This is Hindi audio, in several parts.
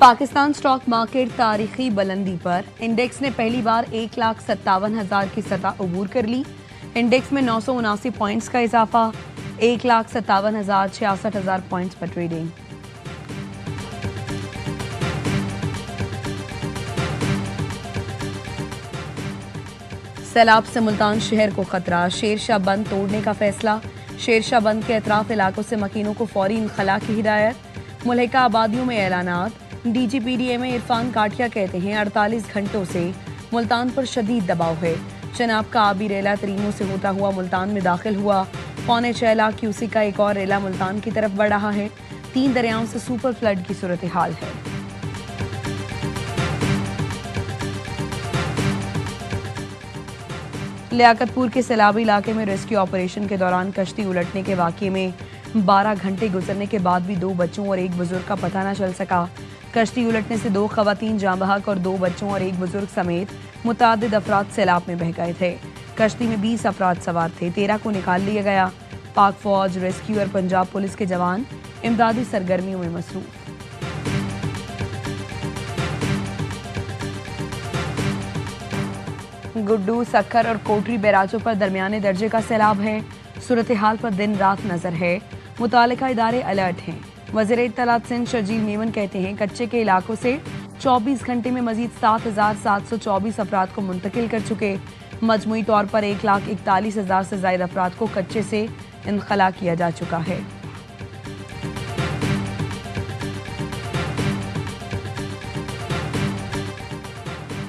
पाकिस्तान स्टॉक मार्केट तारीखी बुलंदी पर। इंडेक्स ने पहली बार 1,57,000 की सतह अबूर कर ली। इंडेक्स में 979 पॉइंट्स का इजाफा, 1,57,000 66,000 पॉइंट्स पर ट्रेडिंग। सैलाब से मुल्तान शहर को खतरा, शेरशाह बंद तोड़ने का फैसला। शेरशाह बंद के अतराफ इलाकों से मकीनों को फौरी इनखला की हिदायत। मुल्हिका आबादियों में ऐलानात। DGPDMA इरफान काठिया कहते हैं 48 घंटों से मुल्तान पर शदीद दबाव है। चनाब का आबी रेला तरीमों से होता हुआ मुल्तान में दाखिल हुआ। 6.25 लाख क्यूसिक का एक और रेला मुल्तान की तरफ बढ़ रहा है। 3 दरियाओं से सुपर फ्लड की सूरत हाल है। लियाकतपुर के सैलाबी इलाके में रेस्क्यू ऑपरेशन के दौरान कश्ती उलटने के वाकये में 12 घंटे गुजरने के बाद भी 2 बच्चों और 1 बुजुर्ग का पता न चल सका। कश्ती उलटने से 2 खवातीन जाँ बहक और 2 बच्चों और 1 बुजुर्ग समेत मुतादिद अफराद सैलाब में बह गए थे। कश्ती में 20 अफराद सवार थे, 13 को निकाल लिया गया। पाक फौज, रेस्क्यू और पंजाब पुलिस के जवान इमदादी सरगर्मियों में मसरूफ। गुड्डू, सक्खर और कोटरी बैराजों पर दरमियाने दर्जे का सैलाब है। सूरत हाल पर दिन रात नजर है। मुतालिका इदारे अलर्ट हैं। वज़ीर इत्तलात सिंध शर्जील मेमन कहते हैं कच्चे के इलाकों से 24 घंटे में मजीद 7,724 अफराद को मुंतकिल कर चुके। मजमूई तौर पर 1,41,000 से ज़ायद अफराद को कच्चे से इनखला किया जा चुका है।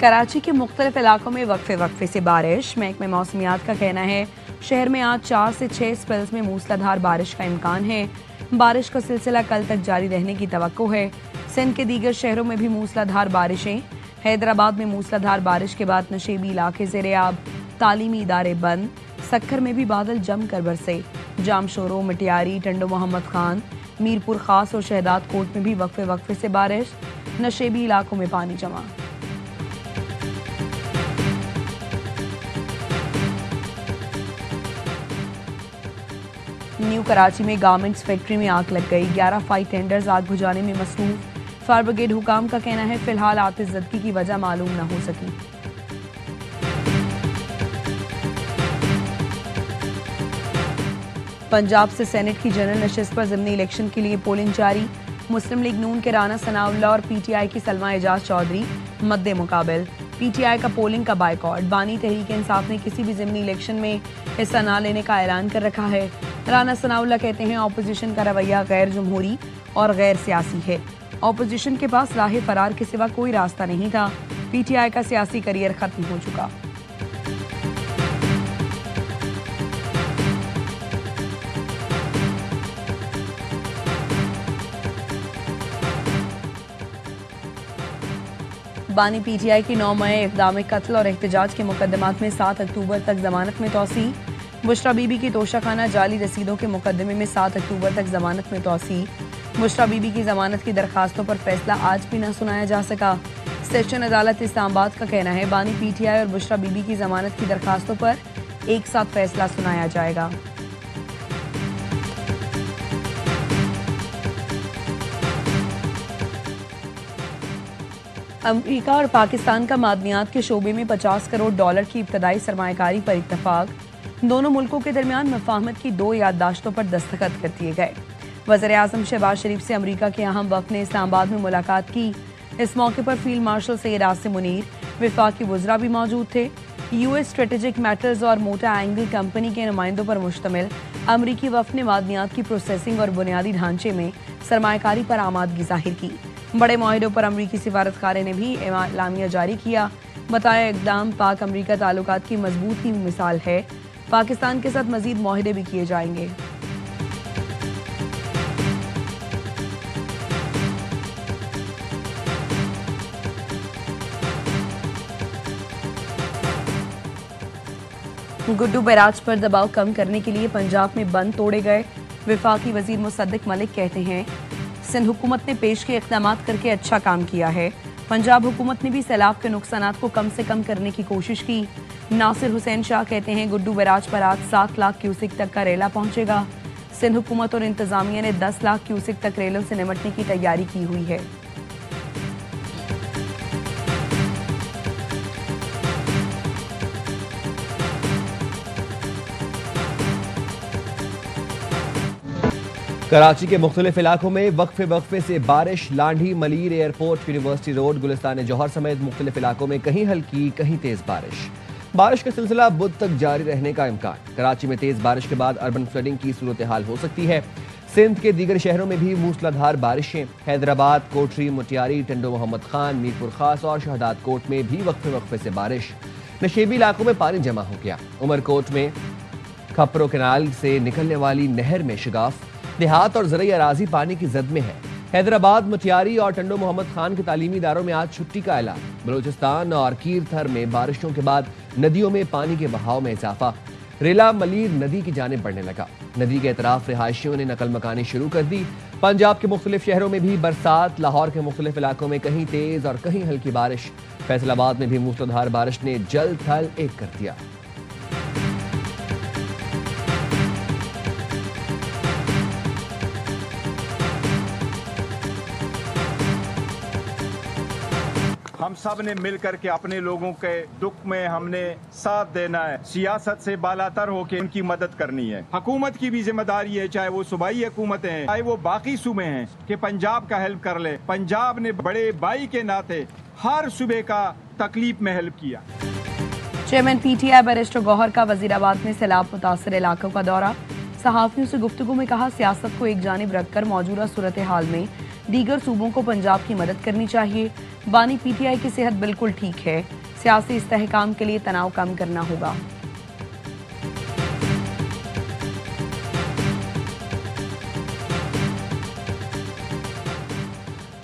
कराची के मुख्तलिफ इलाकों में वक्फे से बारिश। महकमे मौसमियात का कहना है शहर में आज 4 से 6 स्पेल्स में मूसलाधार बारिश का इम्कान है। बारिश का सिलसिला कल तक जारी रहने की तवक्को है। सिंध के दीगर शहरों में भी मूसलाधार बारिशें। हैदराबाद में मूसलाधार बारिश के बाद नशेबी इलाके ज़ेर-ए-आब, तालीमी इदारे बंद। सक्खर में भी बादल जमकर बरसे। जामशोरो, मटियारी, टंडो मोहम्मद खान, मीरपुर खास और शहदाद कोट में भी वक्फे से बारिश। नशेबी इलाकों में पानी जमा। न्यू कराची में गारमेंट्स फैक्ट्री में आग लग गई। 11 फायर टेंडर्स आग बुझाने में मसरूफ। फायर ब्रिगेड हुकाम का कहना है फिलहाल आतिशज़दगी की वजह मालूम न हो सकी। पंजाब से सेनेट की जनरल नशिस्त पर ज़िमनी इलेक्शन के लिए पोलिंग जारी। मुस्लिम लीग नून के राना सनाउल्लाह और PTI की सलमा एजाज चौधरी मद्दे मुकाबिल। PTI का पोलिंग का बाइकॉट। बानी तहरीक इंसाफ ने किसी भी ज़िमनी इलेक्शन में हिस्सा न लेने का ऐलान कर रखा है। राना सनाउल्लाह कहते हैं ऑपोजिशन का रवैया गैर जमहूरी और गैर सियासी है। ऑपोजिशन के पास राह फरार के सिवा कोई रास्ता नहीं था। PTI का सियासी करियर खत्म हो चुका। बानी PTI की 9 मई इक़दाम कत्ल और एहतजाज के मुकदमात में 7 अक्टूबर तक जमानत में तौसी। बुशरा बीबी की तोशाखाना जाली रसीदों के मुकदमे में 7 अक्टूबर तक जमानत में तौसी। बुशरा बीबी की जमानत की दरखास्तों पर फैसला आज भी न सुनाया जा सका। सेशन अदालत इस्लामाबाद का कहना है बानी PTI और बुशरा बीबी की जमानत की दरखास्तों पर एक साथ फैसला सुनाया जाएगा। अमेरिका और पाकिस्तान का मादनियात के शोबे में $50 करोड़ की इब्तदाई सरमायाकारी पर इत्तफाक। दोनों मुल्कों के दरमियान मफाहमत की 2 याददाश्तों पर दस्तखत कर दिए गए। वज़ीर आज़म शहबाज शरीफ से अमेरिका के अहम वफ़द ने इस्लामाबाद में मुलाकात की। इस मौके पर फील्ड मार्शल सैयद आसिम मुनीर, वफाकी वज़रा भी मौजूद थे। US स्ट्रेटेजिक मैटर्स और मोटा एंगल कंपनी के नुमाइंदों पर मुश्तमिल अमरीकी वफ़द ने मादनियात की प्रोसेसिंग और बुनियादी ढांचे में सरमायाकारी पर आमादगी जाहिर की। बड़े माहिरों पर अमरीकी सिफारतकारे ने भी एलामिया जारी किया। बताया इक़दाम पाक अमरीका ताल्लुकात की मजबूत की मिसाल है। पाकिस्तान के साथ मजीद मुआहदे भी किए जाएंगे। गुड्डू बैराज पर दबाव कम करने के लिए पंजाब में बंद तोड़े गए। वफाकी वजीर मुसद्दिक मलिक कहते हैं सिंध हुकूमत ने पेश के इक़दाम करके अच्छा काम किया है। पंजाब हुकूमत ने भी सैलाब के नुकसानात को कम से कम करने की कोशिश की। नासिर हुसैन शाह कहते हैं गुड्डू बैराज पर आज 7 लाख क्यूसिक तक का रेला पहुंचेगा। सिंध हुकूमत और इंतजामिया ने 10 लाख क्यूसिक तक रेलों से निपटने की तैयारी की हुई है। कराची के मुख्तलिफ इलाकों में वक्फे वक्फे से बारिश। Landhi, Malir, airport, university road, Gulistan Jauhar समेत मुख्तलिफ इलाकों में कहीं हल्की कहीं तेज बारिश। बारिश का सिलसिला बुध तक जारी रहने का इम्कान। कराची में तेज बारिश के बाद अर्बन फ्लडिंग की सूरत हाल हो सकती है। सिंध के दीगर शहरों में भी मूसलाधार बारिशें। हैदराबाद, कोटरी, मुटियारी, टंडो मोहम्मद खान, मीरपुर खास और शहदाद कोट में भी वक्फे वक्फे से बारिश। नशेबी इलाकों में पानी जमा हो गया। उमरकोट में खपरो कैनाल से निकलने वाली नहर में शिगाफ। देहात और ज़रई अराजी पानी की जद में है। हैदराबाद, मुटियारी और टंडो मोहम्मद खान के तालीमी इदारों में आज छुट्टी का ऐलान। बलूचिस्तान और कीरथर में बारिशों के बाद नदियों में पानी के बहाव में इजाफा। रेला मलीर नदी की जानिब बढ़ने लगा। नदी के अतराफ रिहायशियों ने नकल मकानी शुरू कर दी। पंजाब के मुख्तलिफ शहरों में भी बरसात। लाहौर के मुख्तलिफ इलाकों में कहीं तेज और कहीं हल्की बारिश। फैसलाबाद में भी मूसलाधार बारिश ने जल थल एक कर दिया। हम सब ने मिलकर के अपने लोगों के दुख में हमने साथ देना है। सियासत से बालातर होकर उनकी मदद करनी है। हुकूमत की भी जिम्मेदारी है, चाहे वो सूबाई हुकूमतें हैं, चाहे वो बाकी सूबे हैं, कि पंजाब का हेल्प कर ले। पंजाब ने बड़े भाई के नाते हर सूबे का तकलीफ में हेल्प किया। चेयरमैन पीटीआई बैरिस्टर गौहर का वजीराबाद में सैलाब मुतासर इलाकों का दौरा। सहाफियों से गुफ्तगू में कहा, सियासत को एक जानिब रखकर मौजूदा सूरत हाल में दीगर सूबों को पंजाब की मदद करनी चाहिए। बानी पीटीआई की सेहत बिल्कुल ठीक है। सियासी इस्तेहकाम के लिए तनाव कम करना होगा।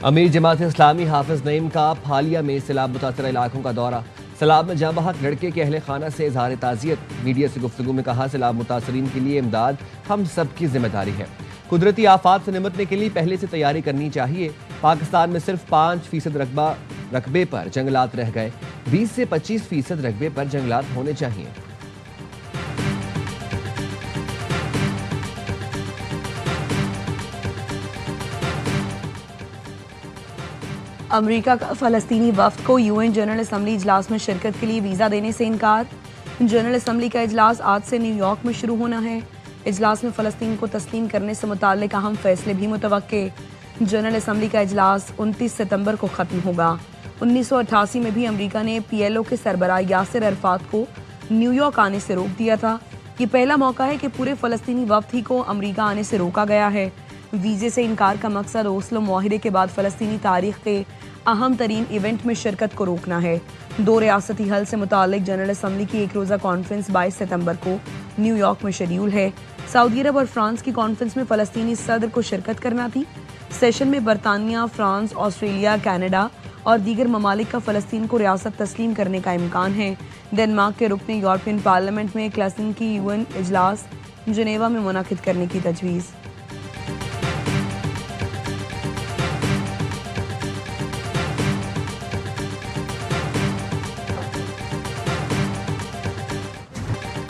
अमीर जमात इस्लामी हाफिज नईम का फालिया में सैलाब मुतासर इलाकों का दौरा। सैलाब में जाँ बहक लड़के के अहले खाना से इजहार ताज़ियत। मीडिया से गुफ्तगू में कहा, सैलाब मुतासरीन के लिए इमदाद हम सबकी जिम्मेदारी है। कुदरती आफात से निपटने के लिए पहले से तैयारी करनी चाहिए। पाकिस्तान में सिर्फ 5% रकबे पर जंगलात रह गए। 20 से 25% रकबे पर जंगलात होने चाहिए। अमेरिका का फलस्तीनी वफ्द को यूएन जनरल असम्बली इजलास में शिरकत के लिए वीज़ा देने से इनकार। जनरल असम्बली का इजलास आज से न्यूयॉर्क में शुरू होना है। इजलास में फ़लस्तीन को तस्लीम करने से मुताल्लिक अहम फैसले भी मुतवक्के। जनरल असम्बली का इजलास 29 सितंबर को ख़त्म होगा। 1988 में भी अमेरिका ने पीएलओ के सरबराह यासिर अरफात को न्यूयॉर्क आने से रोक दिया था। ये पहला मौका है कि पूरे फ़लस्तीनी वफ्द ही को अमेरिका आने से रोका गया है। वीज़े से इनकार का मकसद ओस्लो मुआहिदे के बाद फ़लस्तीनी तारीख़ के अहम तरीन इवेंट में शिरकत को रोकना है। 2 रियासती हल से मुताल्लिक जनरल असम्बली की एक रोज़ा कॉन्फ्रेंस 22 सितंबर को न्यूयॉर्क में शेड्यूल है। सऊदी अरब और फ्रांस की कॉन्फ्रेंस में फ़लस्तीनी सदर को शिरकत करना थी। सेशन में बरतानिया, फ्रांस, ऑस्ट्रेलिया, कनाडा और दीगर ममालिक का फ़लस्तीन को रियासत तस्लीम करने का इम्कान है। डेनमार्क के रुकने यूरोपियन पार्लियामेंट में क्लासिन की यूएन इजलास जनेवा में मुनाकिद करने की तजवीज़।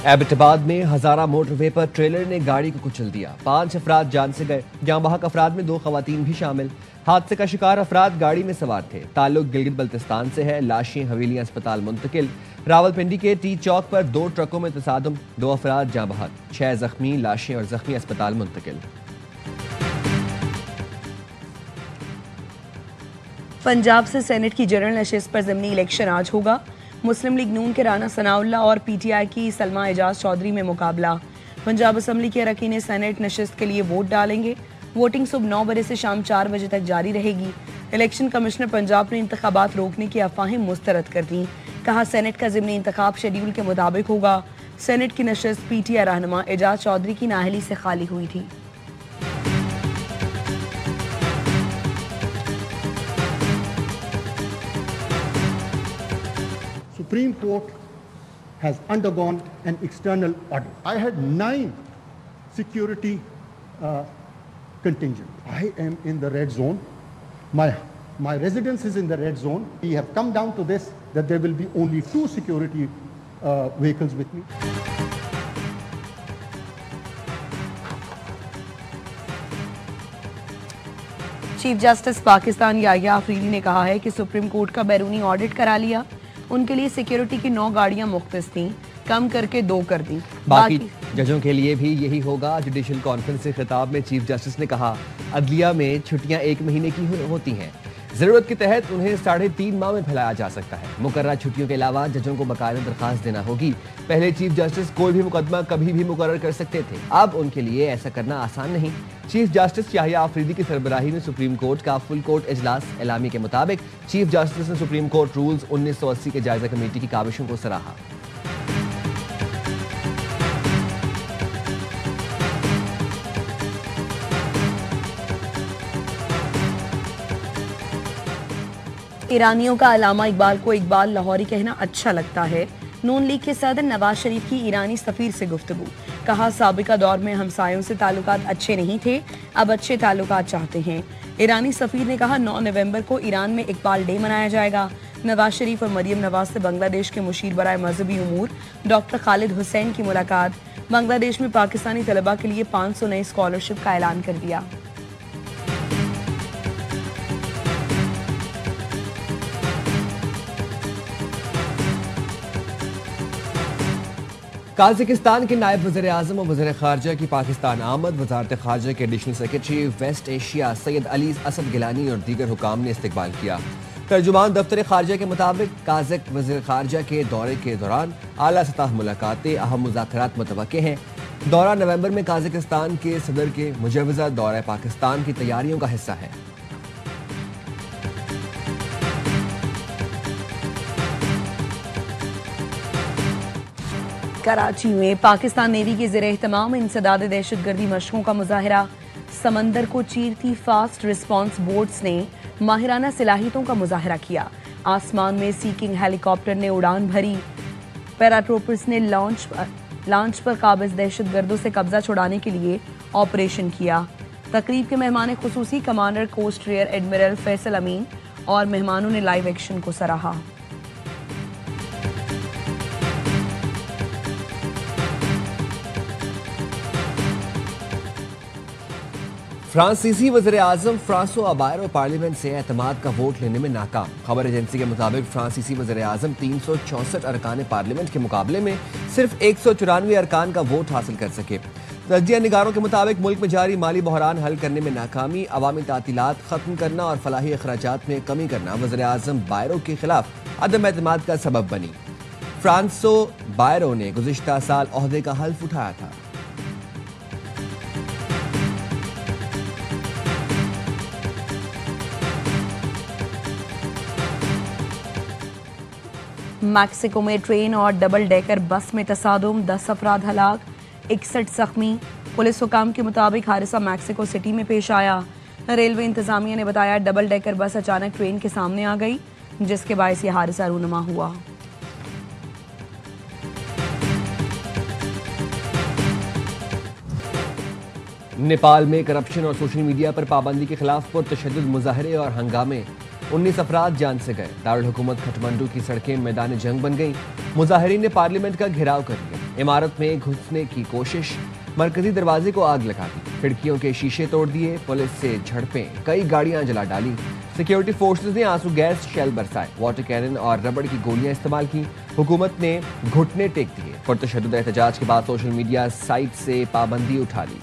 एबटाबाद में हजारा मोटरवे पर ट्रेलर ने गाड़ी को कुचल दिया। 5 अफराद जान से गए। जाँ बहक अफराद में 2 खवातीन भी शामिल। हादसे का शिकार अफराद गाड़ी में सवार थे। ताल्लुक गिलगित बल्तिस्तान से है। लाशें हवेलियां अस्पताल मुंतकिल। रावलपिंडी के टी चौक पर 2 ट्रकों में तसादुम। 2 अफराद जाँ बहक, 6 जख्मी। लाशें और जख्मी अस्पताल मुंतकिल। पंजाब से सेनेट की जनरल नशिस्त पर ज़िमनी इलेक्शन आज होगा। मुस्लिम लीग नून के राना सनाउल्लाह और पीटीआई की सलमा एजाज चौधरी में मुकाबला। पंजाब असम्बली के अरकान सेनेट नशिस्त के लिए वोट डालेंगे। वोटिंग सुबह 9 बजे से शाम 4 बजे तक जारी रहेगी। इलेक्शन कमिश्नर पंजाब ने इंतखाबात रोकने की अफवाहें मुस्तरद कर दी। कहा, सेनेट का ज़िमनी इंतखाब शेड्यूल के मुताबिक होगा। सेनेट की नशिस्त पीटीआई रहनुमा एजाज चौधरी की नाअहली से खाली हुई थी। Supreme Court has undergone an external audit. I had 9 security contingent. I am in the red zone. My residence is in the red zone. We have come down to this, that there will be only 2 security vehicles with me. Chief justice Pakistan Yahya Afridi ने कहा है कि सुप्रीम कोर्ट का बैरूनी ऑडिट करा लिया। उनके लिए सिक्योरिटी की 9 गाड़ियां मुख्तस थीं, कम करके 2 कर दी। जजों के लिए भी यही होगा। जुडिशल कॉन्फ्रेंस से खिताब में चीफ जस्टिस ने कहा, अदलिया में छुट्टियां 1 महीने की होती हैं, जरूरत के तहत उन्हें 3.5 माह में फैलाया जा सकता है। मुकर्रर छुट्टियों के अलावा जजों को बकायदा दरखास्त देना होगी। पहले चीफ जस्टिस कोई भी मुकदमा कभी भी मुकर्रर कर सकते थे, अब उनके लिए ऐसा करना आसान नहीं। चीफ जस्टिस याहिया आफरीदी की सरबराही में सुप्रीम कोर्ट का फुल कोर्ट इजलास एलामी के मुताबिक चीफ जस्टिस ने सुप्रीम कोर्ट रूल्स 1980 के जायजा कमेटी की काविशों को सराहा। ईरानियों का अलामा इकबाल को इकबाल लाहौरी कहना अच्छा लगता है। नून लीग के सदर नवाज शरीफ की ईरानी सफीर से गुफ्तगू, कहा साबिका दौर में हमसायों से ताल्लुकात अच्छे नहीं थे, अब अच्छे ताल्लुकात चाहते हैं। ईरानी सफीर ने कहा 9 नवंबर को ईरान में इकबाल डे मनाया जाएगा। नवाज शरीफ और मरियम नवाज से बांग्लादेश के मुशीर बराए मजहबी उमूर डॉक्टर खालिद हुसैन की मुलाकात। बांग्लादेश में पाकिस्तानी तलबा के लिए 500 नए स्कॉलरशिप का ऐलान कर दिया। काज़ाकिस्तान के नायब वज़ीर आज़म और वज़ीर ख़ारजा की पाकिस्तान आमद। वज़ारत ख़ारजा के additional secretary West Asia Syed Ali Asad Gilani और दीगर हुकाम ने इस्तकबाल किया। तर्जुमान दफ्तर ख़ारजा के मुताबिक काज़क वज़ीर ख़ारजा के दौरे के दौरान आला सतह मुलाकातें, अहम मुज़ाकरात मुतवक्के हैं। दौरा नवंबर में काज़ाकिस्तान के सदर के मुजव्वज़ा दौरा पाकिस्तान की तैयारियों का हिस्सा है। कराची में पाकिस्तान नेवी के ज़ेरे एहतमाम इंसदाद दहशतगर्दी मशकों का मुजाहरा। समंदर को चीरती फास्ट रिस्पांस बोट्स ने माहिराना सलाहियतों का मुजाहरा किया। आसमान में सीकिंग हेलीकॉप्टर ने उड़ान भरी। पैराट्रूपर्स ने लॉन्च पर काबिज दहशतगर्दों से कब्जा छुड़ाने के लिए ऑपरेशन किया। तकरीब के मेहमान खुसूसी commander coast rear admiral Faisal Amin और मेहमानों ने लाइव एक्शन को सराहा। फ्रांसीसी वज़ीर आज़म फ्रांसोआ बायरो पार्लियामेंट से एतमाद का वोट लेने में नाकाम। खबर एजेंसी के मुताबिक फ्रांसीसी वज़ीर आज़म 364 अरकान पार्लियामेंट के मुकाबले में सिर्फ 194 अरकान का वोट हासिल कर सके। तजिया निगारों के मुताबिक मुल्क में जारी माली बहरान हल करने में नाकामी, अवामी तातीलात खत्म करना और फलाही अखराजात में कमी करना वज़ीर आज़म बायरो के खिलाफ अदम एतमाद का सबब बनी। फ्रांसो बायरो ने गुज़िश्ता साल ओहदे का हल्फ उठाया था। मैक्सिको में ट्रेन और डबल डेकर बस में तसादुम, 10 अफराद हलाक, 61 जख्मी। पुलिस हुकाम के मुताबिक हादसा मैक्सिको सिटी में पेश आया। रेलवे इंतजामिया ने बताया डबल डेकर बस अचानक ट्रेन के सामने आ गई, जिसके बायस यह हादसा रूनुमा हुआ। नेपाल में करप्शन और सोशल मीडिया पर पाबंदी के खिलाफ पुरतशद्दुद मुजाहरे और हंगामे, 19 अफराद जान से गए। दारुल हुकूमत खटमंडू की सड़कें मैदान जंग बन गईं। मुजाहिरीन ने पार्लियामेंट का घेराव कर लिया। इमारत में घुसने की कोशिश, मरकजी दरवाजे को आग लगा दी, खिड़कियों के शीशे तोड़ दिए, पुलिस से झड़पें, कई गाड़ियां जला डाली। सिक्योरिटी फोर्सेज ने आंसू गैस शेल बरसाए, वाटर कैनन और रबड़ की गोलियां इस्तेमाल की। हुकूमत ने घुटने टेक दिए। पुरतशद्दुद एहतजाज के बाद सोशल मीडिया साइट से पाबंदी उठा ली।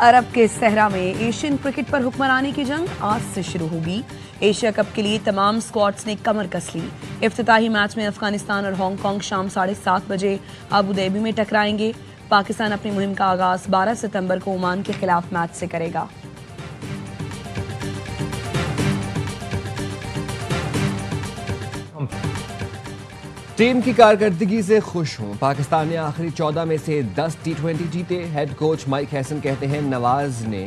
अरब के सहरा में एशियन क्रिकेट पर हुक्मरानी की जंग आज से शुरू होगी। एशिया कप के लिए तमाम स्क्वाड्स ने कमर कस ली। इफ्तिताही मैच में अफगानिस्तान और हांगकांग शाम 7:30 बजे अबू धाबी में टकराएंगे। पाकिस्तान अपनी मुहिम का आगाज 12 सितंबर को ओमान के खिलाफ मैच से करेगा। टीम की कारकर्दगी से खुश हूं। पाकिस्तान ने आखिरी 14 में से 10 T20 जीते। हेड कोच माइक हैसन कहते हैं नवाज ने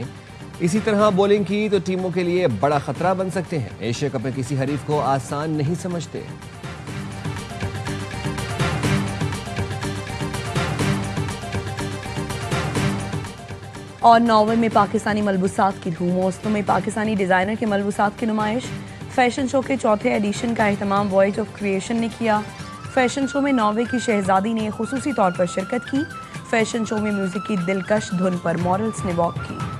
इसी तरह बॉलिंग की तो टीमों के लिए बड़ा खतरा बन सकते हैं। एशिया कप में किसी हरीफ को आसान नहीं समझते। और नॉर्वे में पाकिस्तानी मलबूसात की धूम। ओस्लो में पाकिस्तानी डिजाइनर के मलबूसात की नुमाइश। फैशन शो के चौथे एडिशन का एहतमाम वॉयज ऑफ क्रिएशन ने किया। फैशन शो में नॉर्वे की शहजादी ने खुसूसी तौर पर शिरकत की। फैशन शो में म्यूजिक की दिलकश धुन पर मॉडल्स ने वॉक की।